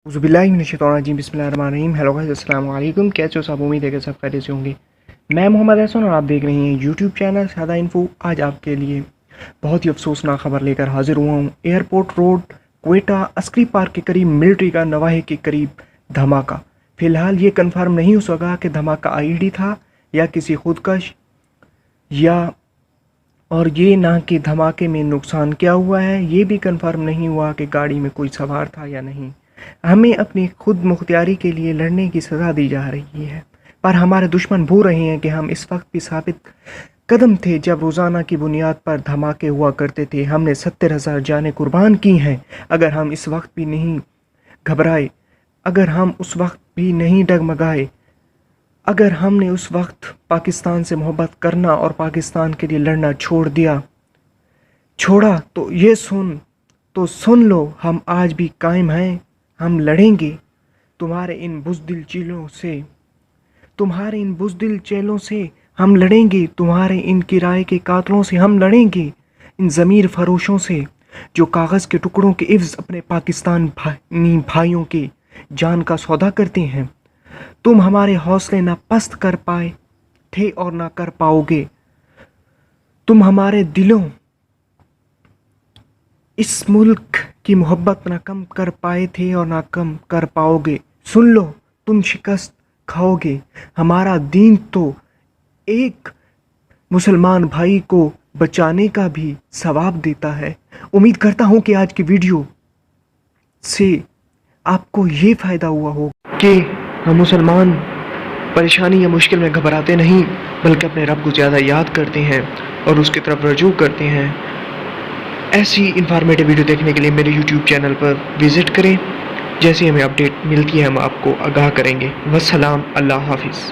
औज़ुबिल्लाहिमिनश्शैतानिर्रजीम बिस्मिल्लाहिर्रहमानिर्रहीम। Hello guys, अस्सलाम वालेकुम। कैसे हो सब? उम्मीद है कि सब खैरियत से होंगे। मैं मोहम्मद एहसन और आप देख रहे हैं यूट्यूब चैनल सादा इन्फो। आज आपके लिए बहुत ही अफसोसनाक खबर लेकर हाजिर हुआ हूँ। Airport road Quetta Askari park के करीब मिलिट्री का नवाहे के करीब धमाका। फिलहाल ये कन्फर्म नहीं हो सका कि धमाका आईईडी था या किसी खुदकश, या और ये ना कि धमाके में नुकसान क्या हुआ है, ये भी कंफर्म नहीं हुआ कि गाड़ी में कोई सवार था या नहीं। हमें अपनी खुद मुख्तियारी के लिए लड़ने की सज़ा दी जा रही है, पर हमारे दुश्मन भूल रहे हैं कि हम इस वक्त भी साबित कदम थे जब रोज़ाना की बुनियाद पर धमाके हुआ करते थे। हमने 70,000 जानें कुर्बान की हैं। अगर हम इस वक्त भी नहीं घबराए, अगर हम उस वक्त भी नहीं डगमगाए, अगर हमने उस वक्त पाकिस्तान से मोहब्बत करना और पाकिस्तान के लिए लड़ना छोड़ा तो सुन लो, हम आज भी कायम हैं। हम लड़ेंगे तुम्हारे इन बुज़दिल चेलों से हम लड़ेंगे, तुम्हारे इन किराए के कातलों से हम लड़ेंगे, इन ज़मीर फरोशों से जो कागज़ के टुकड़ों के इव्ज़ अपने पाकिस्तान भाइयों के जान का सौदा करते हैं। तुम हमारे हौसले न पस्त कर पाए थे और ना कर पाओगे। तुम हमारे दिलों इस मुल्क की मोहब्बत ना कम कर पाए थे और ना कम कर पाओगे। सुन लो, तुम शिकस्त खाओगे। हमारा दीन तो एक मुसलमान भाई को बचाने का भी सवाब देता है। उम्मीद करता हूँ कि आज की वीडियो से आपको ये फ़ायदा हुआ हो कि हम मुसलमान परेशानी या मुश्किल में घबराते नहीं, बल्कि अपने रब को ज़्यादा याद करते हैं और उसकी तरफ रजू करते हैं। ऐसी इन्फॉर्मेटिव वीडियो देखने के लिए मेरे यूट्यूब चैनल पर विज़िट करें। जैसे हमें अपडेट मिलती है हम आपको आगाह करेंगे। वस्सलाम, अल्लाह हाफिज़।